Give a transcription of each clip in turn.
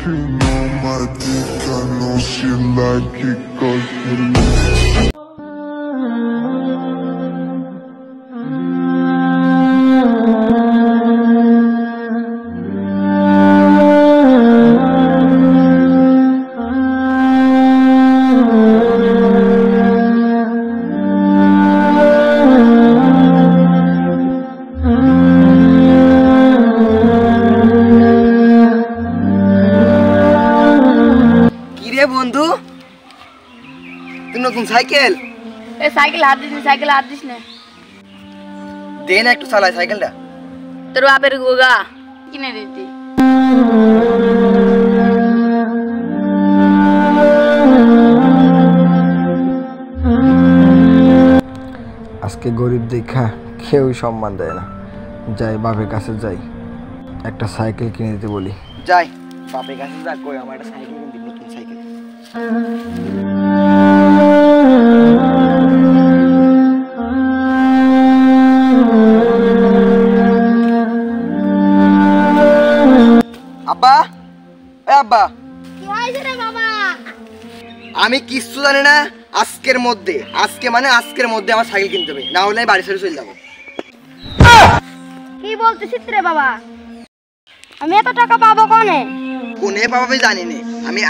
She know my dick, I know she like it 'cause you বন্ধু তুই নতুন cycle cycle হাত this না দে না একটু চালাই সাইকেলটা তোর বাপের গোগা কিনে দিতি আজকে গরিব দেখা কেউ সম্মান দেয় না যাই বাপের কাছে যাই একটা সাইকেল কিনে দিতে বলি যাই বাপের কাছে যা কই আমার একটা সাইকেল কিনে দিবি নতুন সাইকেল আব্বা এ আব্বা কি হইছে রে বাবা আমি কিছু জানি না আজকের মধ্যে আজকের মধ্যে আমার সাইকেল কিনতে হবে না হলে বাড়ি ছেড়ে চলে যাবো কি বলতেছিস রে বাবা আমি এত টাকা পাবো কোনে পাবো আমি জানি না আমি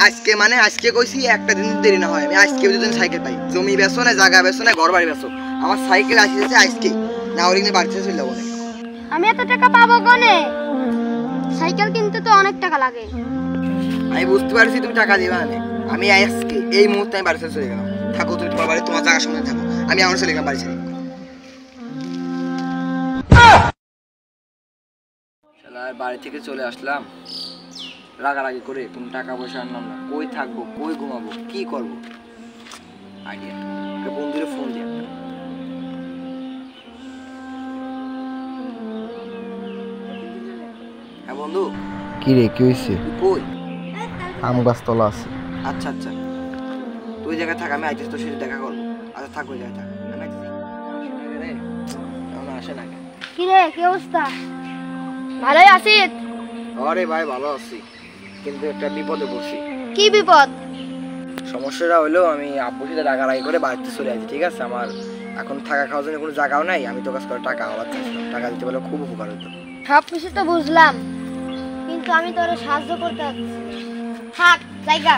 আজকে কইছি একটা দিন দেরি না হয় আমি আজকে যদি সাইকেল পাই জমি বেচো না জায়গা বেচো না ঘর বাড়ি বেচো আমার সাইকেল আসিছে আজকে না হলে কিন্তু বাড়ি ছেড়ে চলে যাবো আমি এত টাকা পাবো কোনে সাইকেল কিনতে তো অনেক টাকা লাগে আমি বুঝতে পারছি তুমি টাকা দিবা না আমি আজকে এই মুহূর্তে আমি বাড়ি ছেড়ে চলে গেলাম থাকো তুমি তোমার বাড়ি তোমার জায়গার সামনে থাকো আমি আমার চলে গেলাম বাড়ি ছেড়ে বাড়ি থেকে চলে আসলাম রাগারাগি করে কোনো টাকা পয়সা আনলাম না কই থাকবো কই ঘুমাবো কি করবো আইডিয়া বন্ধুরে ফোন দিয়ে হ্যাঁ বন্ধু কি রে কি হয়েছে কই আম গাছতলা আছে আচ্ছা আচ্ছা তুই জায়গায় থাক আমি আইতেছি তোর সাথে দেখা করবো আচ্ছা থাক ওই জায়গায় থাক আমি আইতেছি আসে না কি রে কি অবস্থা ভালোই আছিস আরে ভাই ভালো আছি কিন্তু একটা বিপদে পড়ছি কি বিপদ সমস্যাটা হলো আমি আব্বুর সাথে রাগারাগি করে বাড়িতে চলে আসছি ঠিক আছে আমার এখন থাকা খাওয়ার জন্য কোনো জায়গাও নাই আমি তো কাজ করে টাকা আবার চাইছিলাম টাকা দিতে পারলে খুব উপকার হতো সব কিছু তো বুঝলাম কিন্তু আমি তোর সাহায্য করতে পারছি থাক জায়গা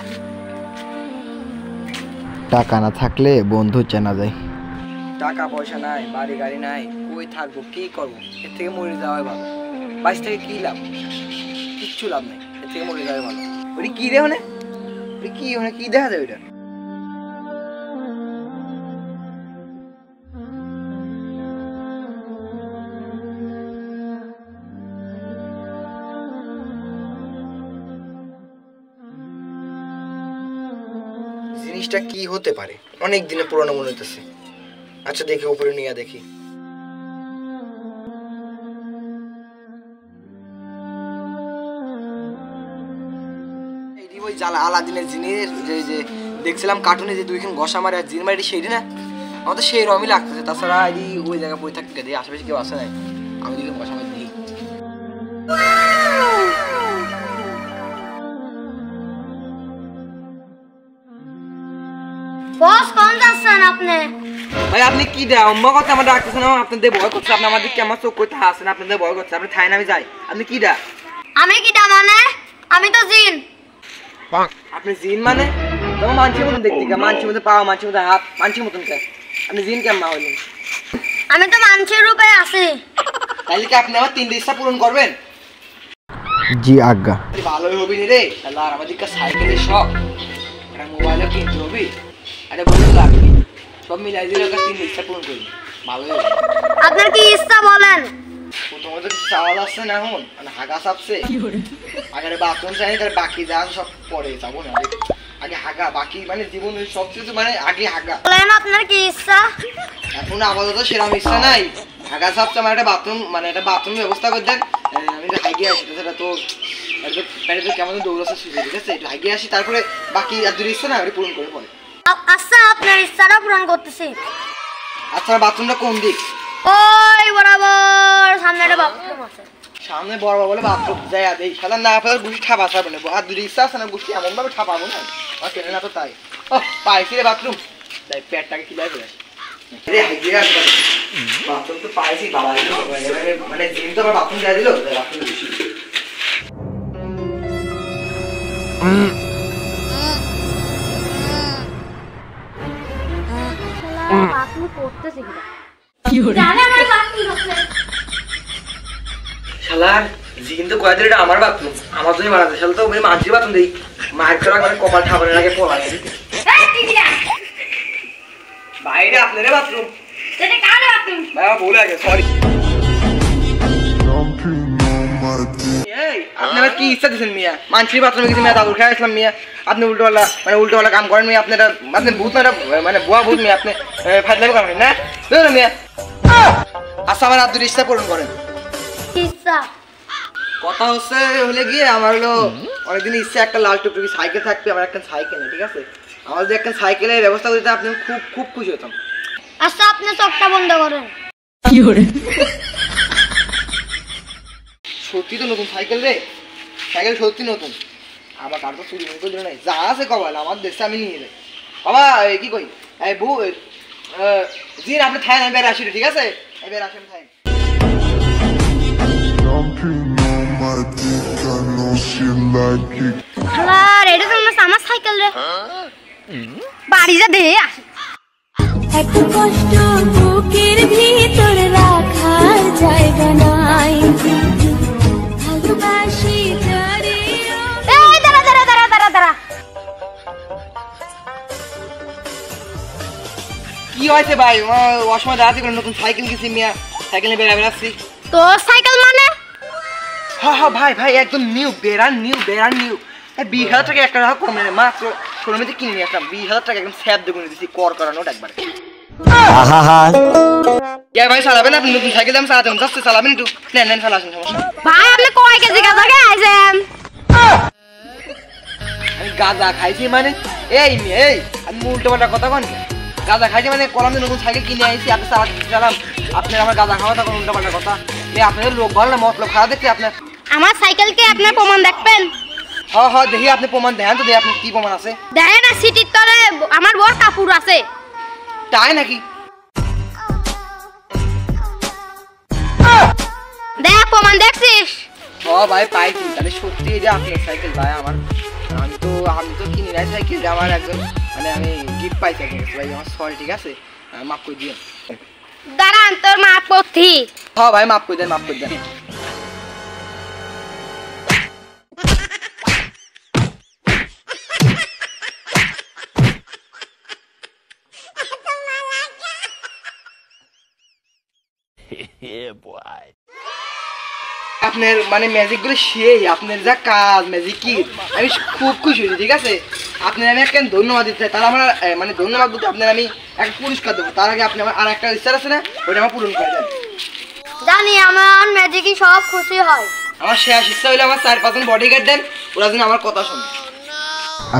টাকা না থাকলে বন্ধু চেনা যায় টাকা পয়সা নাই বাড়ি গাড়ি নাই কই থাকবো কি করবো এর থেকে মরে যাওয়াই ভালো বাইশ থেকে কি লাভ কিচ্ছু লাভ নেই এর থেকে মরে যাওয়াই ভালো ওই কি রে হনে কি দেখা যায় ওইটা জিনিসটা কি হতে পারে অনেক দিনে পুরনো মনে হইতেছে আচ্ছা দেখি উপরে নিয়ে দেখি ওই জালা আলাদিনের জিনের যে দেখছিলাম কার্টুনে যে দুইখান ঘষা মারে আর জিন মারি সেইটি না আমার তো সেই রমই লাগতেছে তাছাড়া ওই জায়গায় বই থাকতে দিই আশেপাশে কেউ আসে নাই আমি দুইখান ঘষা মারি দিই বস কোন যাচ্ছেন আপনি ভাই আপনি কি দেয় অম্বা কথা আমার ডাকতেছেন আপনাদের ভয় করছে আপনি আমাদের কেমন চোখ করতে আসেন আপনাদের ভয় করছে আপনি থাই না আমি যাই আপনি কি দা আমি কি দা মানে আমি তো জিন আপনি জিন মানে তোমার মানছির মতন দেখতে কে মানছির মধ্যে পাওয়া মানছির মধ্যে হাত মানছির মতন কে আপনি জিন কেমন হইলেন আমি তো মানুষের রূপে আছি তাহলে কি আপনি আমার 3 ইচ্ছা পূরণ করবেন জি আজ্ঞা ভালোই হবি রে তাহলে আর আমাদের কাছে সাইকেলের শখ একটা মোবাইলও কিনতে হবে আরে বন্ধু লাগবে সব মিলাই দিলে ওকে 3 ইচ্ছা পূরণ করবি ভালোই হবে আপনার কি ইচ্ছা বলেন প্রথমত চাওয়াল আসছে না এখন মানে হাগা চাপছে আগে বাথরুম চাই তার বাকি যা সব পরে যাবো না আগে হাগা বাকি মানে জীবনের সব কিছু মানে আগে হাগা বলেন আপনার কি ইচ্ছা এখন আপাতত সেরকম ইচ্ছা নাই হাগা চাপছে আমার একটা বাথরুম মানে একটা বাথরুম ব্যবস্থা করে দেন আমি তো হাইগে আসি সেটা তো প্যারে তো কেমন দৌড়াচ্ছে সুযোগ ঠিক আছে একটু হাইগে আসি তারপরে বাকি আর দুই ইচ্ছা না ওটা পূরণ করে পরে আচ্ছা আপনার ইচ্ছাটা পূরণ করতেছি আচ্ছা বাথরুমটা কোন দিক ওই বরাবর সামনে একটা বাথরুম আছে সামনে বড় বলে বাথরুম যাই দেই শালা না ফেলার গুছি ঠাপা ছাড়বে না আর দুই ইচ্ছা আছে না গুছি এমন ভাবে ঠাপাবো না আর কেন না তো তাই ও পাইছি রে বাথরুম তাই পেটটাকে কি লাগবে রে হাইজিয়া বাথরুম তো পাইছি বাবা মানে জিম তো বাথরুম দিয়ে দিল বাথরুম বেশি বাথরুম করতেছে কিনা জানে আমার বাথরুম করতে শালার জিম তো কয় দিল এটা আমার বাথরুম আমার জন্য বানাতে শালা তো ওই মাঝি বাথরুম দেই মায়ের করা মানে কপাল ঠাপানোর আগে পড়া গেছে বাইরে আপনারে বাথরুম এটা কার বাথরুম বাবা ভুলে গেছে sorry Jumping on my dick. এই আপনারা কি ইচ্ছা দিয়েছেন মিয়া মানসির বাথরুমে গেছি মিয়া দাদুর খেয়ে আসলাম মিয়া আপনি উল্টোপাল্টা কাম করেন মিয়া আপনারা আপনি ভূত মানে বুয়া ভূত মিয়া আপনি ফাজলামি করেন না বুঝলেন মিয়া আচ্ছা আমার আব্দুল ইচ্ছা পূরণ করেন ইচ্ছা কথা হচ্ছে হলে গিয়ে আমার হলো অনেকদিন ইচ্ছা একটা লাল টুকটুকি সাইকেল থাকবে আমার একটা সাইকেল নেই ঠিক আছে আমার যদি একটা সাইকেলের ব্যবস্থা করতে আপনি খুব খুব খুশি হতাম আচ্ছা আপনি চোখটা বন্ধ করেন সত্যি তো নতুন সাইকেল রে সাইকেল সত্যি নতুন আমার কার তো চুরি মনে করে দিল নাই যা আছে কবাল আমার দেশে আমি নিয়ে যাই বাবা কি কই এই বউ জিন আপনি থাকেন আমি বেড়ে আসি ঠিক আছে এই বেড়ে আসি আমি থাকেন Jumping on my dick, I know she like it. আর এটা তো আমার সাইকেল রে বাড়ি যা দে আসে এত কষ্ট বুকের ভিতর রাখার জায়গা নাই ভালোবাসি যারে এই দাঁড়া কি হয়েছে ভাই অসময় দাঁড়াতে করে নতুন সাইকেল গেছি মিয়া সাইকেল নিয়ে বেড়া বেড়াচ্ছি তো সাইকেল মানে হ্যাঁ ভাই একদম নিউ বেড়ান নিউ 20,000 টাকা একটা রাখো কম নেই মাত্র শোরুমেতে কিনে নিয়ে আসলাম 20,000 টাকা একদম স্যাপ দিয়ে কিনে দিচ্ছি কর করানো একবার ভাই চালাবেন আপনি নতুন সাইকেল দাম চালাতে যাচ্ছে চালাবেন একটু নেন চালাসেন সমস্যা ভাই আপনি কয় কেজি গাঁজা খেয়ে আইছেন আমি গাঁজা খাইছি মানে এই আমি উল্টো পাল্টা কথা কন গাঁজা খাইছি মানে কলম দিয়ে নতুন সাইকেল কিনে আইছি আপনি চালাম আপনার আমার গাঁজা খাওয়া তখন উল্টো পাল্টা কথা আপনাদের লোক ভালো না মতলব খাওয়া দেখছি আপনার আমার সাইকেলকে আপনার প্রমাণ দেখবেন হ্যাঁ দেখি আপনি প্রমাণ দেন তো দেখি আপনি কি প্রমাণ আছে দেখেন না সিটির তলে আমার বড় কাপড় আছে তাই নাকি দেখ প্রমাণ দেখছিস ভাই পাইছি তাহলে সত্যি এটা আপনার সাইকেল ভাই আমার আমি তো কিনি নাই সাইকেল আমার একজন মানে আমি গিফট পাইছি ভাই আমার সরি ঠিক আছে মাফ করে দিন দাঁড়ান তোর মা পথি ভাই মাফ করে দেন আপনার মানে ম্যাজিক গুলো সেই আপনার যা কাজ ম্যাজিক কি আমি খুব খুশি হয়েছি ঠিক আছে আপনার আমি একটা ধন্যবাদ দিতে চাই তার আমার মানে ধন্যবাদ বলতে আপনার আমি একটা পুরস্কার দেবো তার আগে আপনি আমার আর একটা ইচ্ছা আছে না ওটা আমার পূরণ করে দেন জানি আমার ম্যাজিকই সব খুশি হয় আমার শেষ ইচ্ছা হলে আমার 4-5 জন বডিগার্ড দেন ওরা যেন আমার কথা শোনে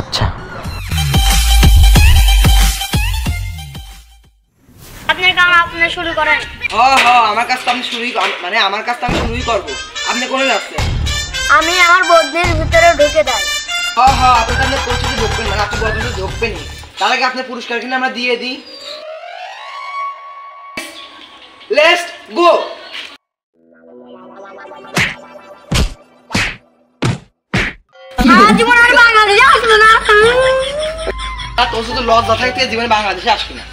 আচ্ছা আপনার কাম আপনি শুরু করেন আমার কাজটা আমি শুরুই মানে আমার কাজটা আমি শুরুই করবো আপনি কোনে যাচ্ছেন আমি আমার বদনির ভিতরে ঢুকে যাই আপনি তাহলে পরিচিতি ঢুকবেন মানে আপনি বদনিতে ঢুকবেনই তার আগে আপনার পুরস্কার কিনে আমরা দিয়ে দিই লেটস গো জীবন আর বাংলাদেশে আসবো না তোর শুধু লজ্জা থাকতে জীবনে বাংলাদেশে আসবি না